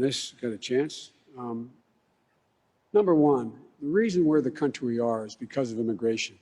this got a chance. Number one, the reason we're the country we are is because of immigration.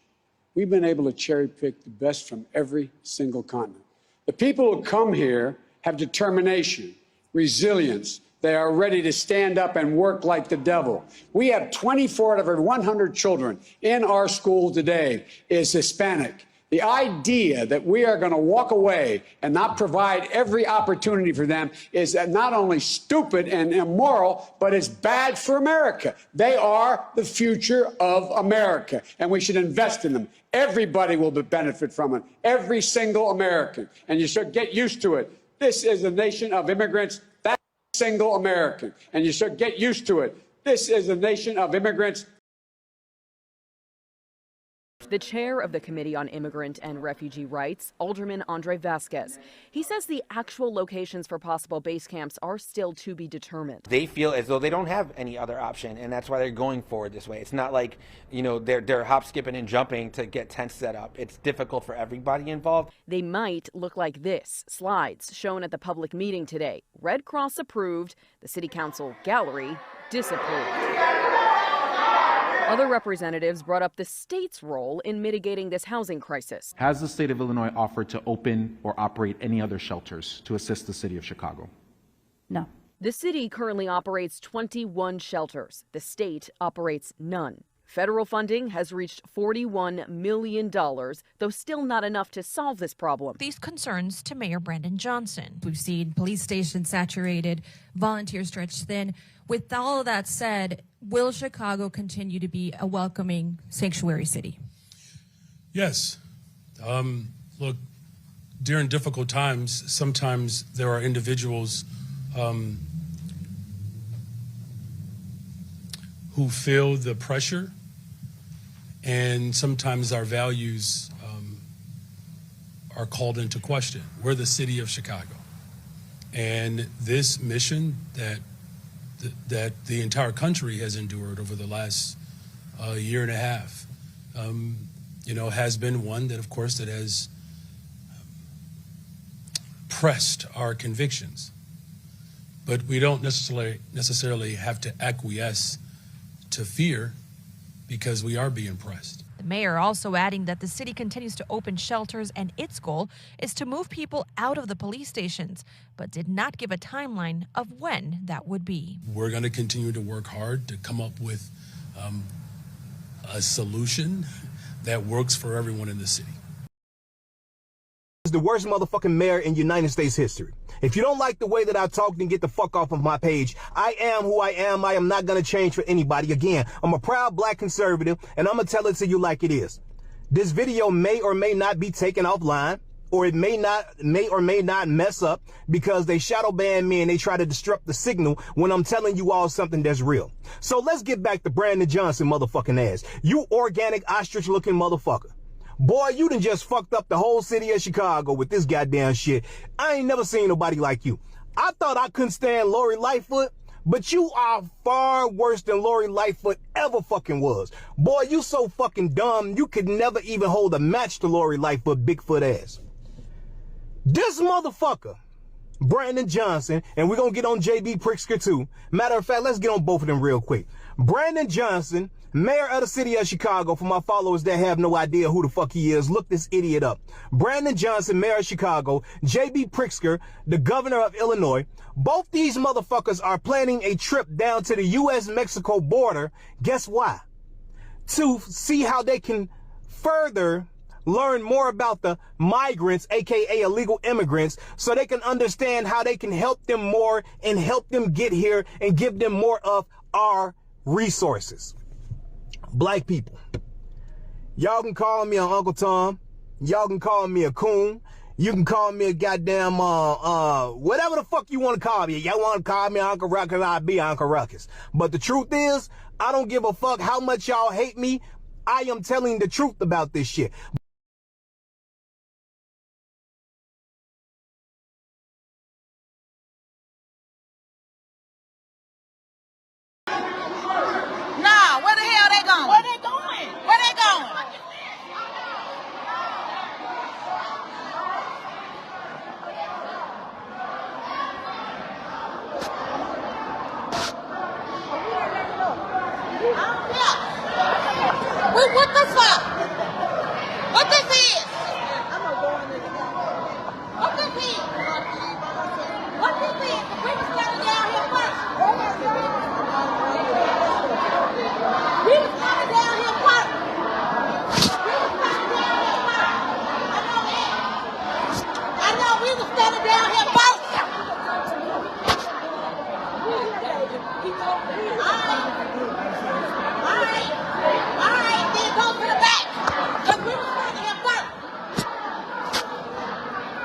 We've been able to cherry pick the best from every single continent. The people who come here have determination, resilience. They are ready to stand up and work like the devil. We have 24 out of every 100 children in our school today is Hispanic. The idea that we are going to walk away and not provide every opportunity for them is not only stupid and immoral, but it's bad for America. They are the future of America, and we should invest in them. Everybody will benefit from it, every single American, and you should get used to it. This is a nation of immigrants. That's single American, and you should get used to it. This is a nation of immigrants. The chair of the Committee on Immigrant and Refugee Rights, Alderman Andre Vasquez. He says the actual locations for possible base camps are still to be determined. They feel as though they don't have any other option, and that's why they're going forward this way. It's not like, you know, they're hop, skipping, and jumping to get tents set up. It's difficult for everybody involved. They might look like this. Slides shown at the public meeting today. Red Cross approved. The City Council gallery disapproved. Other representatives brought up the state's role in mitigating this housing crisis. Has the state of Illinois offered to open or operate any other shelters to assist the city of Chicago? No. The city currently operates 21 shelters. The state operates none. Federal funding has reached $41 million, though still not enough to solve this problem. These concerns to Mayor Brandon Johnson. We've seen police stations saturated, volunteers stretched thin. With all of that said, will Chicago continue to be a welcoming sanctuary city? Yes. Look, during difficult times, sometimes there are individuals who feel the pressure, and sometimes our values are called into question. We're the city of Chicago, and this mission that the entire country has endured over the last year and a half, has been one that, of course, that has pressed our convictions. But we don't necessarily have to acquiesce to fear, because we are being pressed. The mayor also adding that the city continues to open shelters and its goal is to move people out of the police stations, but did not give a timeline of when that would be. We're going to continue to work hard to come up with a solution that works for everyone in the city. Is the worst motherfucking mayor in United States history. If you don't like the way that I talk, then get the fuck off of my page. I am who I am. I am not going to change for anybody. Again, I'm a proud black conservative, and I'm going to tell it to you like it is. This video may or may not be taken offline, or it may or may not mess up because they shadow ban me and they try to disrupt the signal when I'm telling you all something that's real. So let's get back to Brandon Johnson motherfucking ass. You organic ostrich looking motherfucker. Boy, you done just fucked up the whole city of Chicago with this goddamn shit. I ain't never seen nobody like you. I thought I couldn't stand Lori Lightfoot, but you are far worse than Lori Lightfoot ever fucking was. Boy, you so fucking dumb, you could never even hold a match to Lori Lightfoot, Bigfoot ass. This motherfucker, Brandon Johnson, and we're gonna get on J.B. Pritzker too. Matter of fact, let's get on both of them real quick. Brandon Johnson, mayor of the city of Chicago. For my followers that have no idea who the fuck he is, look this idiot up. Brandon Johnson, mayor of Chicago. J.B. Pritzker, the governor of Illinois. Both these motherfuckers are planning a trip down to the U.S.-Mexico border. Guess why? To see how they can further learn more about the migrants, aka illegal immigrants, so they can understand how they can help them more and help them get here and give them more of our resources. Black people, y'all can call me an Uncle Tom, y'all can call me a coon, you can call me a goddamn whatever the fuck you want to call me. Y'all want to call me Uncle Ruckus, I'll be Uncle Ruckus. But the truth is, I don't give a fuck how much y'all hate me. I am telling the truth about this shit. we were standing down here first. All right, then go to the back. Because we were standing here first.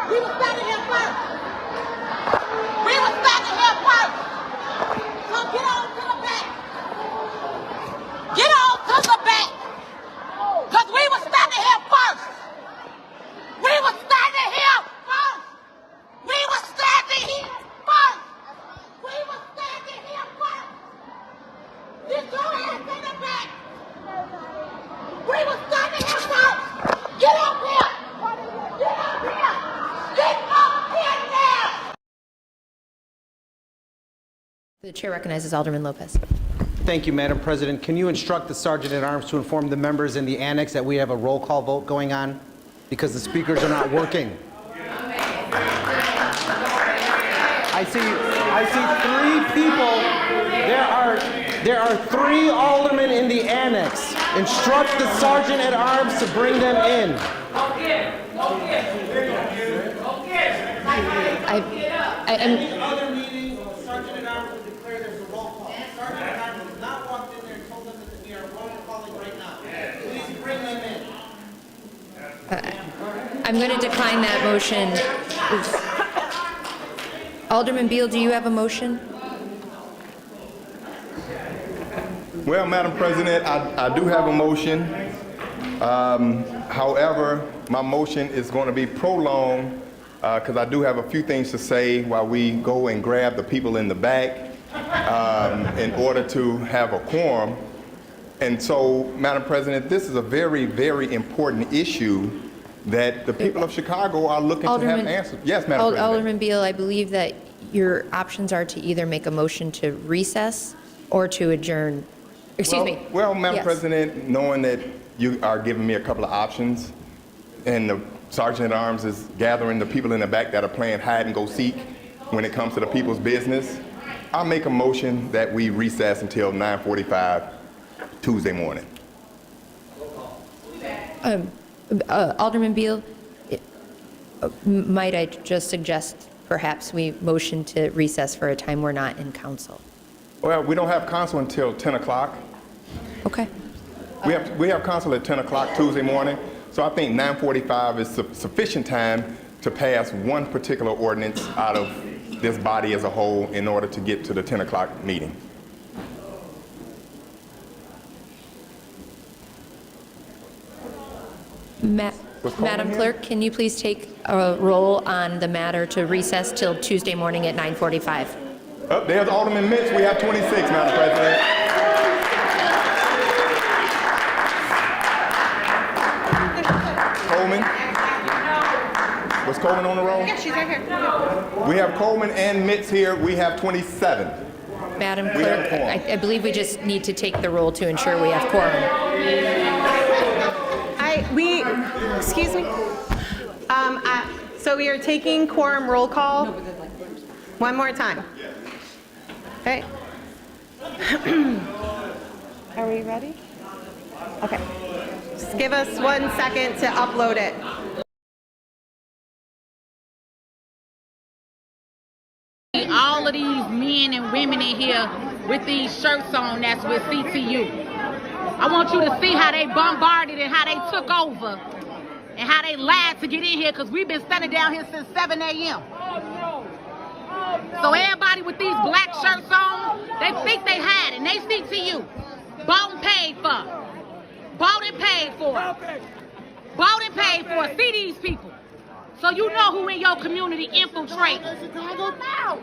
We were standing here first. We were standing here first. So get on to the back. Get on to the back. Because we were standing here first. We were standing here first. We were standing here first. We were standing here first. Get your ass in the back. We were standing here first. Get up here. Get up here. Get up here now. The chair recognizes Alderman Lopez. Thank you, Madam President. Can you instruct the Sergeant-at-Arms to inform the members in the annex that we have a roll call vote going on because the speakers are not working? I see 3 people. There are 3 aldermen in the annex. Instruct the Sergeant-at-Arms to bring them in. I'm I'm going to decline that motion. Alderman Beal, do you have a motion? Well, Madam President, I do have a motion. However, my motion is going to be prolonged because I do have a few things to say while we go and grab the people in the back in order to have a quorum. And so, Madam President, this is a very, very important issue that the people of Chicago are looking to have answers. Yes, Madam President. Alderman Beal, I believe that your options are to either make a motion to recess or to adjourn. Excuse me. Well, Madam President, knowing that you are giving me a couple of options and the Sergeant-at-Arms is gathering the people in the back that are playing hide and go seek when it comes to the people's business, I'll make a motion that we recess until 9:45 Tuesday morning. Alderman Beal, might I just suggest perhaps we motion to recess for a time we're not in council? Well, we don't have council until 10 o'clock. Okay. We have council at 10 o'clock Tuesday morning, so I think 9:45 is sufficient time to pass one particular ordinance out of this body as a whole in order to get to the 10 o'clock meeting. Madam Clerk, can you please take a roll on the matter to recess till Tuesday morning at 9:45? Oh, there's Alderman Mitch. We have 26, Madam President. Coleman? Was Coleman on the roll? Yeah, she's right here. We have Coleman and Mitz here. We have 27. Madam Clerk, I believe we just need to take the roll to ensure we have quorum. Excuse me. So we are taking quorum roll call. One more time. Okay. Are we ready? Okay. Just give us 1 second to upload it. All of these men and women in here with these shirts on that's with CTU. I want you to see how they bombarded and how they took over and how they lied to get in here because we've been standing down here since 7 a.m. So everybody with these black shirts on, they think they had it and they CTU. Bought and paid for. Bought and paid for. Bought and paid for. See these people. So you know who in your community infiltrating. Chicago now.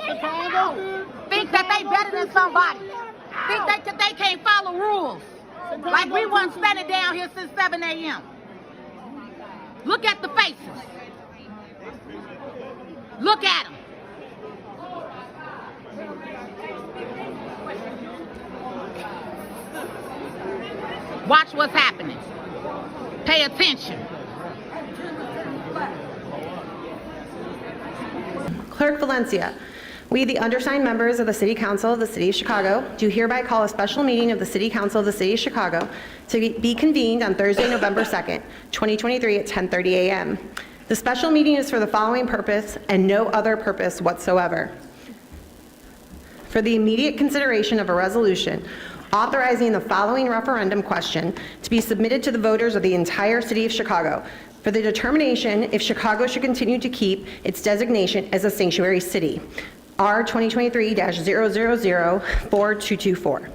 Chicago. Think that they better than somebody. Think that they can't follow rules. Like we wasn't standing down here since 7 a.m. Look at the faces. Look at them. Watch what's happening. Pay attention. Clerk Valencia, we, the undersigned members of the City Council of the City of Chicago, do hereby call a special meeting of the City Council of the City of Chicago to be convened on Thursday, November 2nd, 2023 at 10:30 a.m. The special meeting is for the following purpose and no other purpose whatsoever. For the immediate consideration of a resolution authorizing the following referendum question to be submitted to the voters of the entire city of Chicago for the determination if Chicago should continue to keep its designation as a sanctuary city. R 2023-0004224.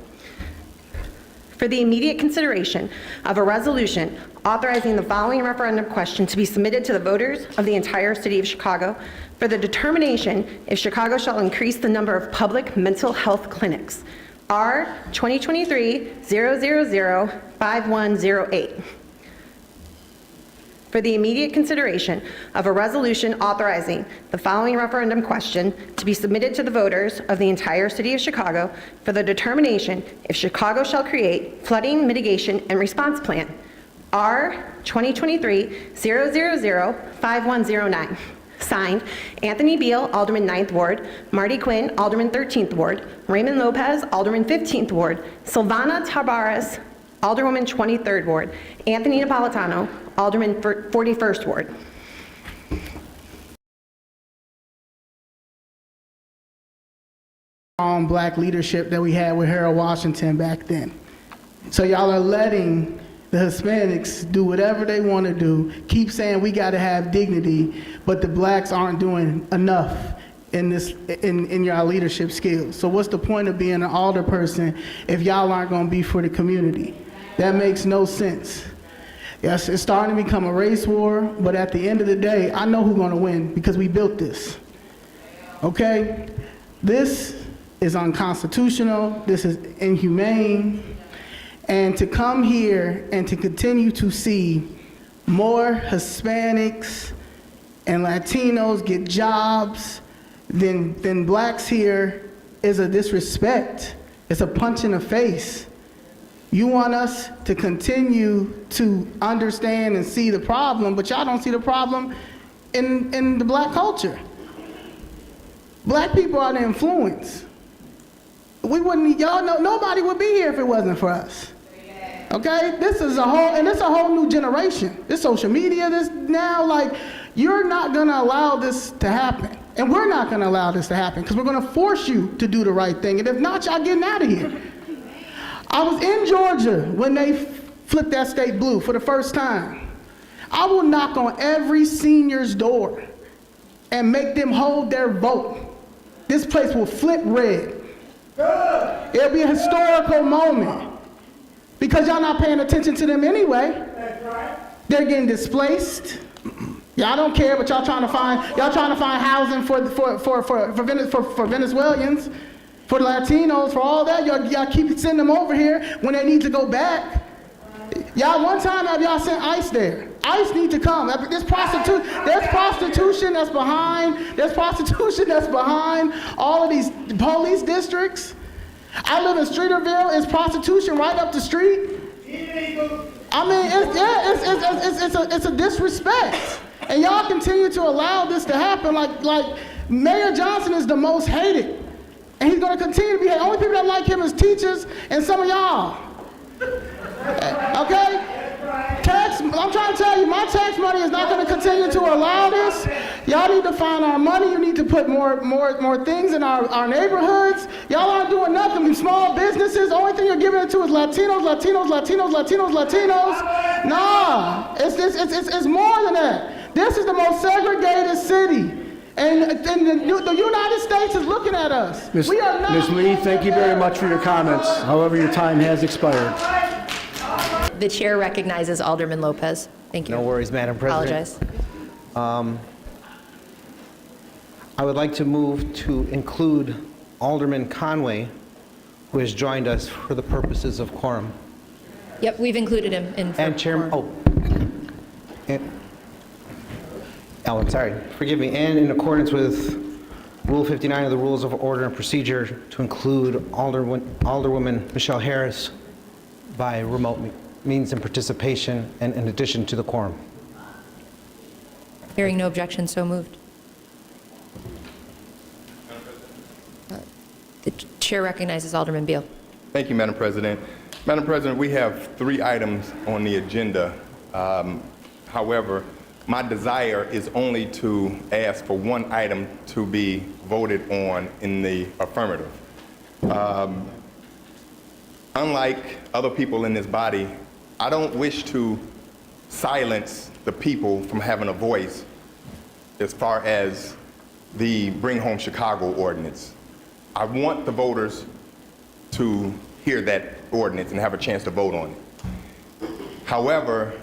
For the immediate consideration of a resolution authorizing the following referendum question to be submitted to the voters of the entire city of Chicago for the determination if Chicago shall increase the number of public mental health clinics. R 2023-0005108. For the immediate consideration of a resolution authorizing the following referendum question to be submitted to the voters of the entire city of Chicago for the determination if Chicago shall create flooding mitigation and response plan. R 2023-0005109. Signed, Anthony Beal, Alderman 9th Ward, Marty Quinn, Alderman 13th Ward, Raymond Lopez, Alderman 15th Ward, Silvana Tabares, Alderwoman 23rd Ward, Anthony Napolitano, Alderman 41st Ward. Black leadership that we had with Harold Washington back then. So y'all are letting the Hispanics do whatever they want to do, keep saying we got to have dignity, but the blacks aren't doing enough in your leadership skills. So what's the point of being an alderperson if y'all aren't going to be for the community? That makes no sense. Yes, it's starting to become a race war, but at the end of the day, I know who's going to win because we built this. Okay? This is unconstitutional. This is inhumane. And to come here and to continue to see more Hispanics and Latinos get jobs than blacks here is a disrespect. It's a punch in the face. You want us to continue to understand and see the problem, but y'all don't see the problem in the black culture. Black people are the influence. We wouldn't, y'all know, nobody would be here if it wasn't for us. Okay? This is a whole new generation. This social media, this now, like, you're not gonna allow this to happen. And we're not gonna allow this to happen because we're gonna force you to do the right thing. And if not, y'all getting out of here. I was in Georgia when they flipped that state blue for the first time. I will knock on every senior's door and make them hold their vote. This place will flip red. It'll be a historical moment because y'all not paying attention to them anyway. They're getting displaced. Y'all don't care, but y'all trying to find housing for Venezuelans, for the Latinos, for all that. Y'all keep sending them over here when they need to go back. Y'all, one time have y'all sent ICE there? ICE need to come. There's prostitution that's behind all of these police districts. I live in Streeterville. It's prostitution right up the street. I mean, it's a disrespect. And y'all continue to allow this to happen. Like Mayor Johnson is the most hated. And he's going to continue to be hated. The only people that like him is teachers and some of y'all. Okay? I'm trying to tell you, my tax money is not going to continue to allow this. Y'all need to find our money. You need to put more things in our neighborhoods. Y'all aren't doing nothing. These small businesses, the only thing you're giving it to is Latinos. Nah, it's more than that. This is the most segregated city. And the United States is looking at us. Ms. Lee, thank you very much for your comments. However, your time has expired. The chair recognizes Alderman Lopez. Thank you. No worries, Madam President. Apologize. I would like to move to include Alderman Conway, who has joined us for the purposes of quorum. Yep, we've included him in. And Chairman, I'm sorry, forgive me. And in accordance with Rule 59 of the Rules of Order and Procedure, to include Alderwoman Michelle Harris by remote means and participation, and in addition to the quorum. Hearing no objection, so moved. The chair recognizes Alderman Beal. Thank you, Madam President. Madam President, we have 3 items on the agenda. However, my desire is only to ask for one item to be voted on in the affirmative. Unlike other people in this body, I don't wish to silence the people from having a voice as far as the Bring Home Chicago ordinance. I want the voters to hear that ordinance and have a chance to vote on it. However,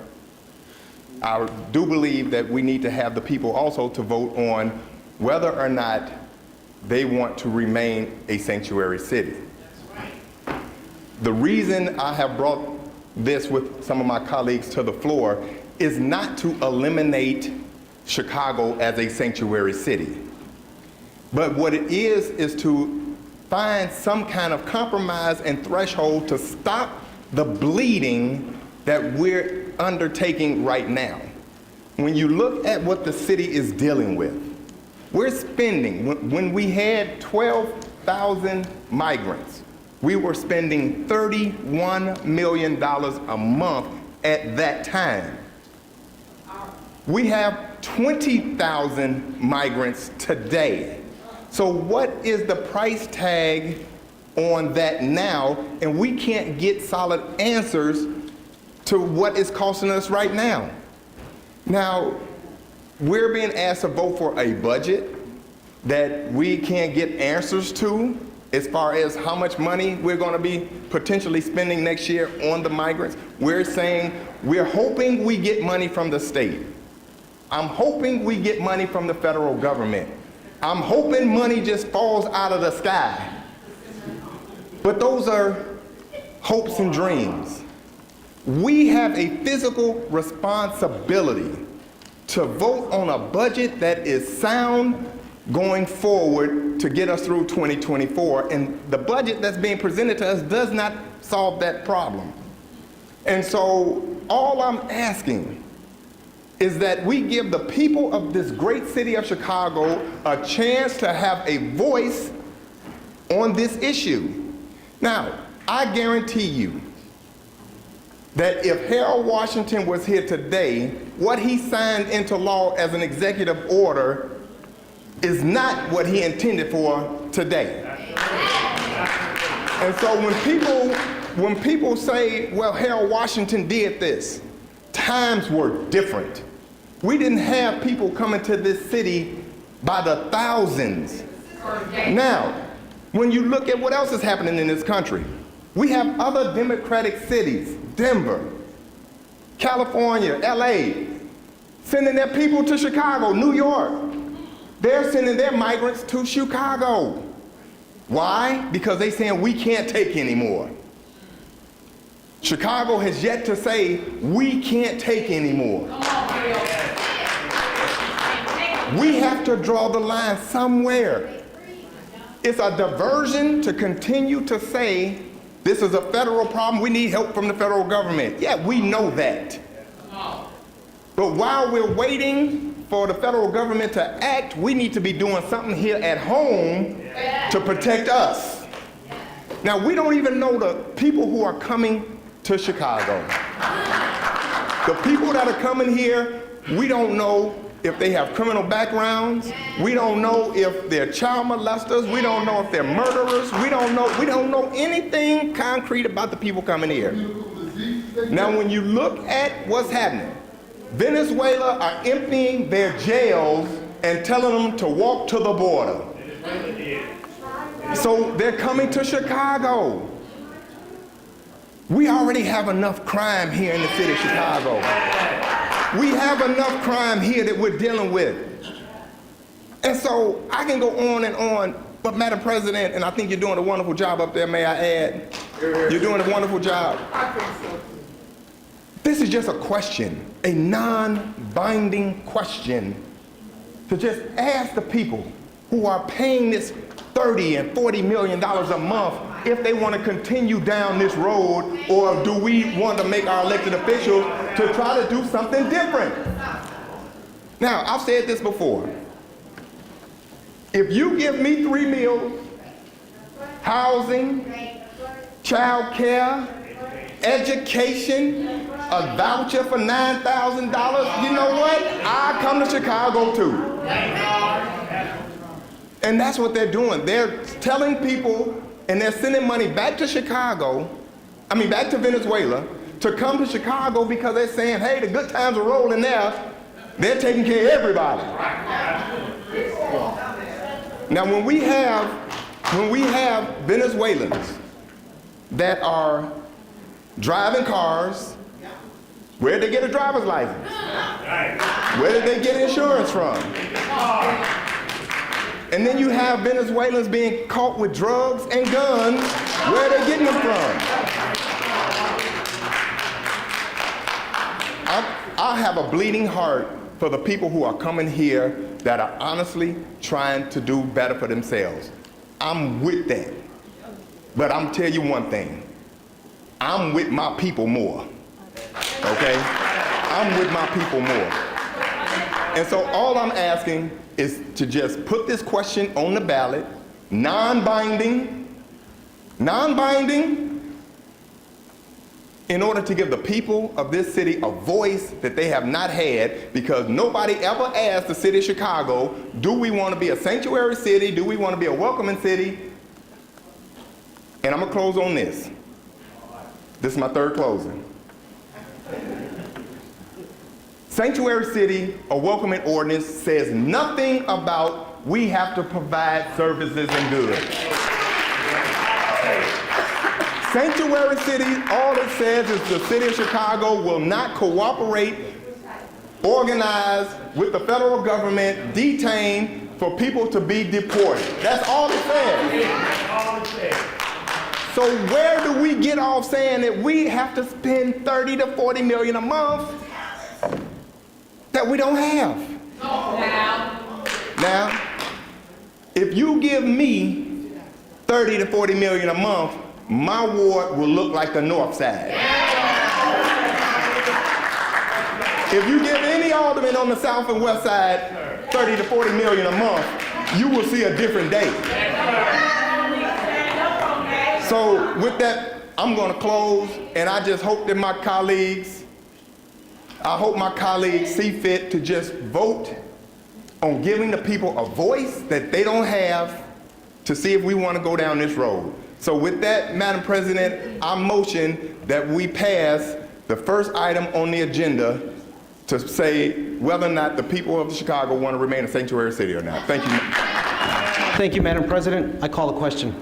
I do believe that we need to have the people also to vote on whether or not they want to remain a sanctuary city. The reason I have brought this with some of my colleagues to the floor is not to eliminate Chicago as a sanctuary city. But what it is to find some kind of compromise and threshold to stop the bleeding that we're undertaking right now. When you look at what the city is dealing with, we're spending, when we had 12,000 migrants, we were spending $31 million a month at that time. We have 20,000 migrants today. So what is the price tag on that now? And we can't get solid answers to what it's costing us right now. Now, we're being asked to vote for a budget that we can't get answers to as far as how much money we're going to be potentially spending next year on the migrants. We're saying we're hoping we get money from the state. I'm hoping we get money from the federal government. I'm hoping money just falls out of the sky. But those are hopes and dreams. We have a physical responsibility to vote on a budget that is sound going forward to get us through 2024. And the budget that's being presented to us does not solve that problem. And so all I'm asking is that we give the people of this great city of Chicago a chance to have a voice on this issue. Now, I guarantee you that if Harold Washington was here today, what he signed into law as an executive order is not what he intended for today. And so when people say, well, Harold Washington did this, times were different. We didn't have people coming to this city by the thousands. Now, when you look at what else is happening in this country, we have other democratic cities, Denver, California, LA, sending their people to Chicago, New York. They're sending their migrants to Chicago. Why? Because they're saying we can't take anymore. Chicago has yet to say we can't take anymore. We have to draw the line somewhere. It's a diversion to continue to say this is a federal problem, we need help from the federal government. Yeah, we know that. But while we're waiting for the federal government to act, we need to be doing something here at home to protect us. Now, we don't even know the people who are coming to Chicago. The people that are coming here, we don't know if they have criminal backgrounds. We don't know if they're child molesters. We don't know if they're murderers. We don't know anything concrete about the people coming here. Now, when you look at what's happening, Venezuela are emptying their jails and telling them to walk to the border. So they're coming to Chicago. We already have enough crime here in the city of Chicago. We have enough crime here that we're dealing with. And so I can go on, but Madam President, and I think you're doing a wonderful job up there, may I add? You're doing a wonderful job. This is just a question, a non-binding question to just ask the people who are paying this $30 and $40 million a month if they want to continue down this road, or do we want to make our elected officials to try to do something different? Now, I've said this before. If you give me 3 meals, housing, child care, education, a voucher for $9,000, you know what? I come to Chicago too. And that's what they're doing. They're telling people, and they're sending money back to back to Venezuela, to come to Chicago because they're saying, hey, the good times are rolling there. They're taking care of everybody. Now, when we have Venezuelans that are driving cars, where did they get a driver's license? Where did they get insurance from? And then you have Venezuelans being caught with drugs and guns. Where are they getting them from? I have a bleeding heart for the people who are coming here that are honestly trying to do better for themselves. I'm with that. But I'm telling you one thing. I'm with my people more. Okay? I'm with my people more. And so all I'm asking is to just put this question on the ballot, non-binding, in order to give the people of this city a voice that they have not had, because nobody ever asked the city of Chicago, do we want to be a sanctuary city? Do we want to be a welcoming city? And I'm going to close on this. This is my third closing. Sanctuary city, a welcoming ordinance, says nothing about we have to provide services and goods. Sanctuary city, all it says is the city of Chicago will not cooperate, organize with the federal government, detain for people to be deported. That's all it says. So where do we get off saying that we have to spend 30 to 40 million a month that we don't have? Now, if you give me 30 to 40 million a month, my ward will look like the North Side. If you give any alderman on the South and West Side 30 to 40 million a month, you will see a different day. So with that, I'm going to close, and I just hope that my colleagues see fit to just vote on giving the people a voice that they don't have to see if we want to go down this road. So with that, Madam President, I motion that we pass the first item on the agenda to say whether or not the people of Chicago want to remain a sanctuary city or not. Thank you. Thank you, Madam President. I call the question.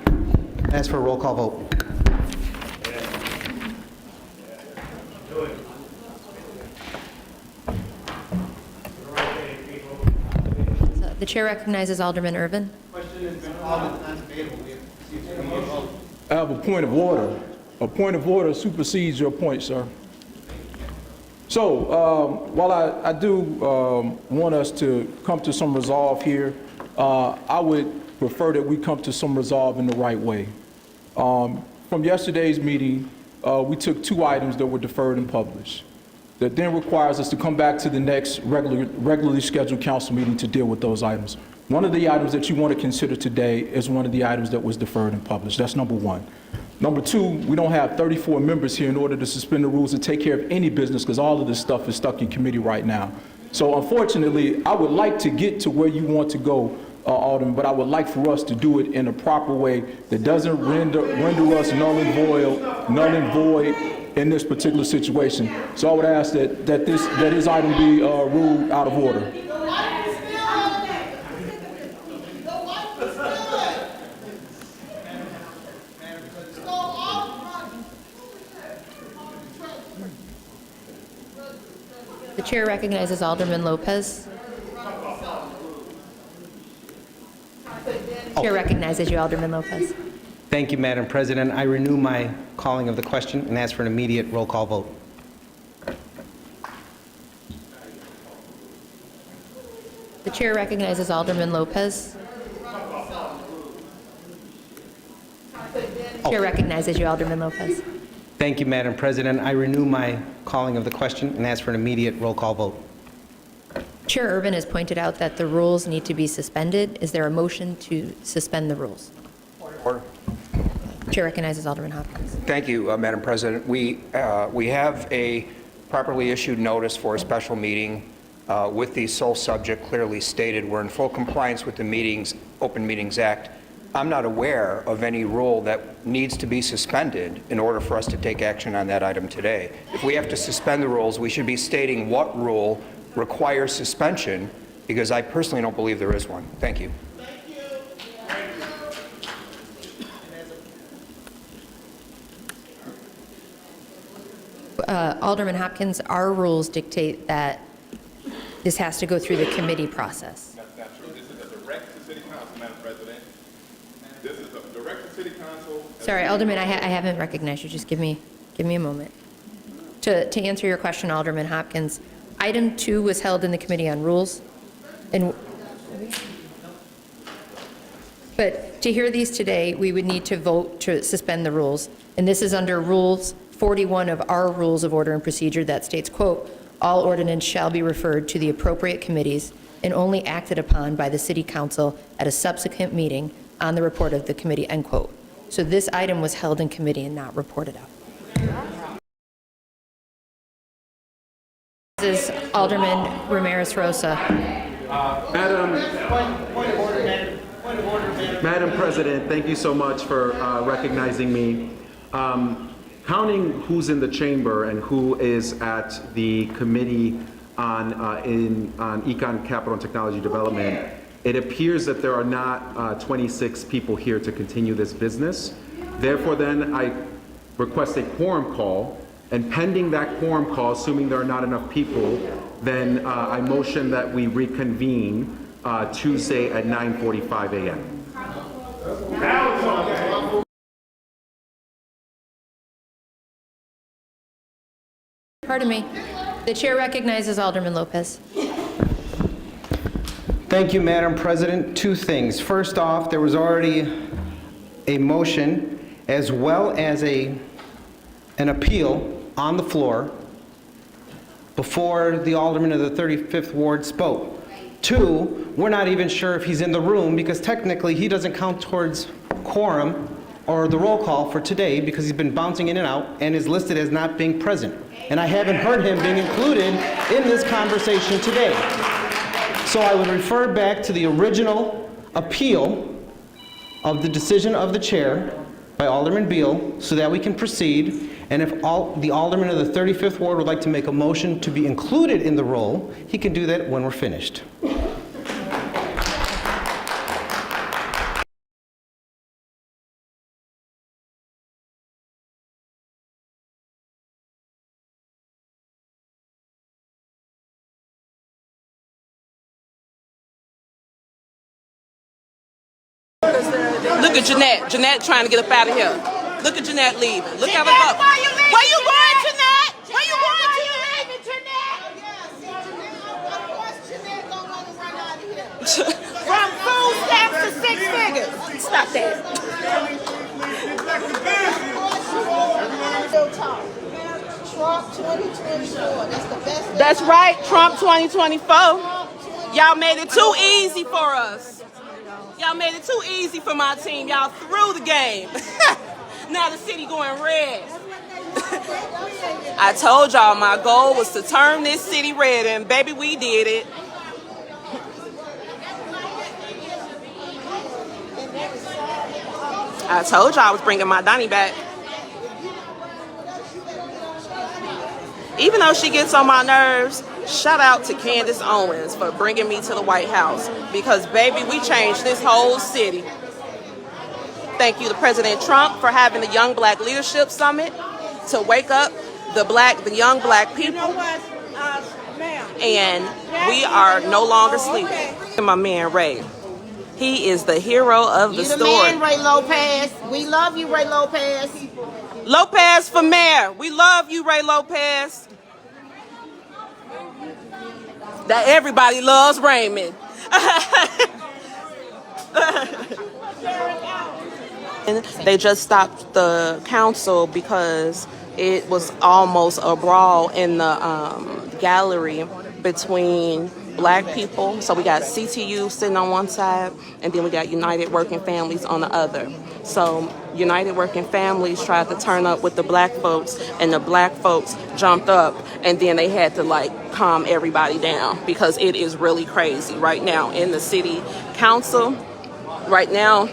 Ask for a roll call vote. The chair recognizes Alderman Irvin. I have a point of order. A point of order supersedes your point, sir. So while I do want us to come to some resolve here, I would prefer that we come to some resolve in the right way. From yesterday's meeting, we took 2 items that were deferred and published. That then requires us to come back to the next regularly scheduled council meeting to deal with those items. One of the items that you want to consider today is one of the items that was deferred and published. That's number 1. Number 2, we don't have 34 members here in order to suspend the rules and take care of any business, because all of this stuff is stuck in committee right now. So unfortunately, I would like to get to where you want to go, Alderman, but I would like for us to do it in a proper way that doesn't render us null and void in this particular situation. So I would ask that this item be ruled out of order. The chair recognizes Alderman Lopez. Chair recognizes you, Alderman Lopez. Thank you, Madam President. I renew my calling of the question and ask for an immediate roll call vote. The chair recognizes Alderman Lopez. Chair recognizes you, Alderman Lopez. Thank you, Madam President. I renew my calling of the question and ask for an immediate roll call vote. Chair Irvin has pointed out that the rules need to be suspended. Is there a motion to suspend the rules? Order. Chair recognizes Alderman Hopkins. Thank you, Madam President. We have a properly issued notice for a special meeting with the sole subject clearly stated. We're in full compliance with the Open Meetings Act. I'm not aware of any rule that needs to be suspended in order for us to take action on that item today. If we have to suspend the rules, we should be stating what rule requires suspension, because I personally don't believe there is one. Thank you. Alderman Hopkins, our rules dictate that this has to go through the committee process. That's not true. This is a direct to City Council, Madam President. This is a direct to City Council. Sorry, Alderman, I haven't recognized you. Just give me a moment. To answer your question, Alderman Hopkins, item 2 was held in the Committee on Rules. But to hear these today, we would need to vote to suspend the rules. And this is under Rules 41 of our Rules of Order and Procedure that states, quote, all ordinance shall be referred to the appropriate committees and only acted upon by the City Council at a subsequent meeting on the report of the committee, end quote. So this item was held in committee and not reported out. This is Alderman Ramirez Rosa. Madam President, thank you so much for recognizing me. Counting who's in the chamber and who is at the committee on Econ, Capital, and Technology Development, it appears that there are not 26 people here to continue this business. Therefore, then, I request a quorum call, and pending that quorum call, assuming there are not enough people, then I motion that we reconvene Tuesday at 9:45 a.m. Pardon me. The chair recognizes Alderman Lopez. Thank you, Madam President. Two things. First off, there was already a motion as well as an appeal on the floor before the alderman of the 35th Ward spoke. Two, we're not even sure if he's in the room because technically he doesn't count towards quorum or the roll call for today because he's been bouncing in and out and is listed as not being present. And I haven't heard him being included in this conversation today. So I would refer back to the original appeal of the decision of the chair by Alderman Beal so that we can proceed. And if the alderman of the 35th Ward would like to make a motion to be included in the roll, he can do that when we're finished. Look at Jeanette. Jeanette trying to get up out of here. Look at Jeanette leaving. Look at her go. Where you going, Jeanette? Where you going, Jeanette? From food stamps to 6 figures. Stop that. Trump 2024. That's the best. That's right, Trump 2024. Y'all made it too easy for us. Y'all made it too easy for my team. Y'all threw the game. Now the city going red. I told y'all my goal was to turn this city red, and baby, we did it. I told y'all I was bringing my Donnie back. Even though she gets on my nerves, shout out to Candace Owens for bringing me to the White House because, baby, we changed this whole city. Thank you to President Trump for having the Young Black Leadership Summit to wake up the young black people. And we are no longer sleeping. My man, Ray. He is the hero of the story. You the man, Ray Lopez. We love you, Ray Lopez. Lopez for mayor. We love you, Ray Lopez. That everybody loves Raymond. And they just stopped the council because it was almost a brawl in the gallery between black people. So we got CTU sitting on one side, and then we got United Working Families on the other. So United Working Families tried to turn up with the black folks, and the black folks jumped up, and then they had to like calm everybody down because it is really crazy right now in the city council. Right now,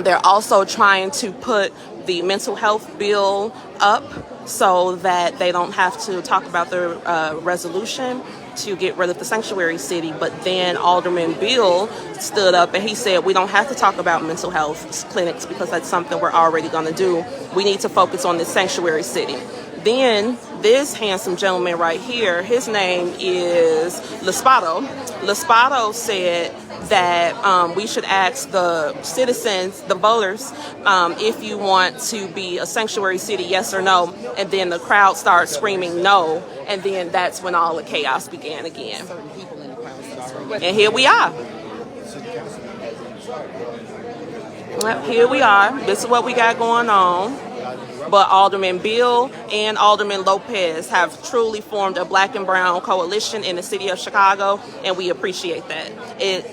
they're also trying to put the mental health bill up so that they don't have to talk about the resolution to get rid of the sanctuary city. But then Alderman Bill stood up and he said, we don't have to talk about mental health clinics because that's something we're already going to do. We need to focus on this sanctuary city. Then this handsome gentleman right here, his name is Lispato. Lispato said that we should ask the citizens, the voters, if you want to be a sanctuary city, yes or no. And then the crowd started screaming no. And then that's when all the chaos began again. And here we are. Well, here we are. This is what we got going on. But Alderman Bill and Alderman Lopez have truly formed a black and brown coalition in the city of Chicago, and we appreciate that.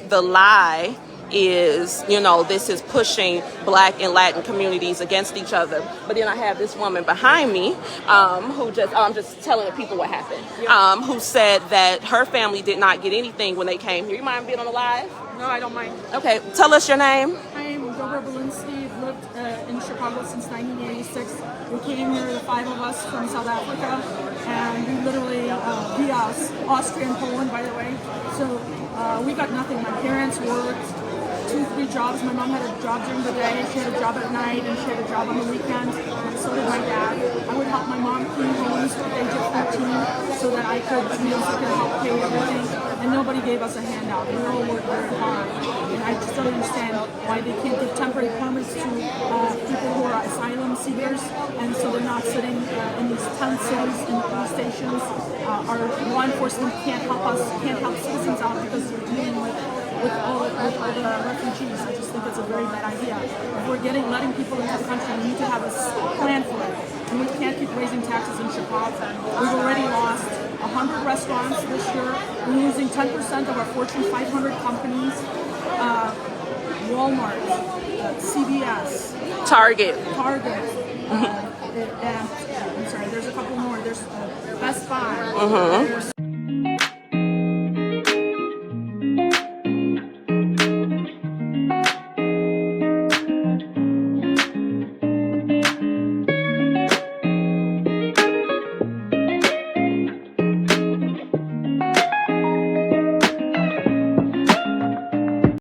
The lie is, you know, this is pushing black and Latin communities against each other. But then I have this woman behind me who just, I'm just telling the people what happened, who said that her family did not get anything when they came here. You mind being on the live? No, I don't mind. Okay, tell us your name. I am Deborah Belinsky. I've lived in Chicago since 1986. We came here, the 5 of us from South Africa, and we literally beat us, Austria and Poland, by the way. So we got nothing. My parents worked 2-3 jobs. My mom had a job during the day, she had a job at night, and she had a job on the weekend. And so did my dad. I would help my mom clean homes at the age of 13 so that I could, so I could help pay everything. And nobody gave us a handout. We all worked very hard. And I just don't understand why they can't give temporary permits to people who are asylum seekers, and so they're not sitting in these tent cities in the police stations. Our law enforcement can't help us, can't help citizens out because we're dealing with all the refugees. I just think it's a very bad idea. If we're letting people into the country, we need to have a plan for it. And we can't keep raising taxes in Chicago. We've already lost 100 restaurants this year. We're losing 10% of our Fortune 500 companies. Walmart, CVS, Target. And I'm sorry, there's a couple more. There's Best Buy. Mm-hmm. There's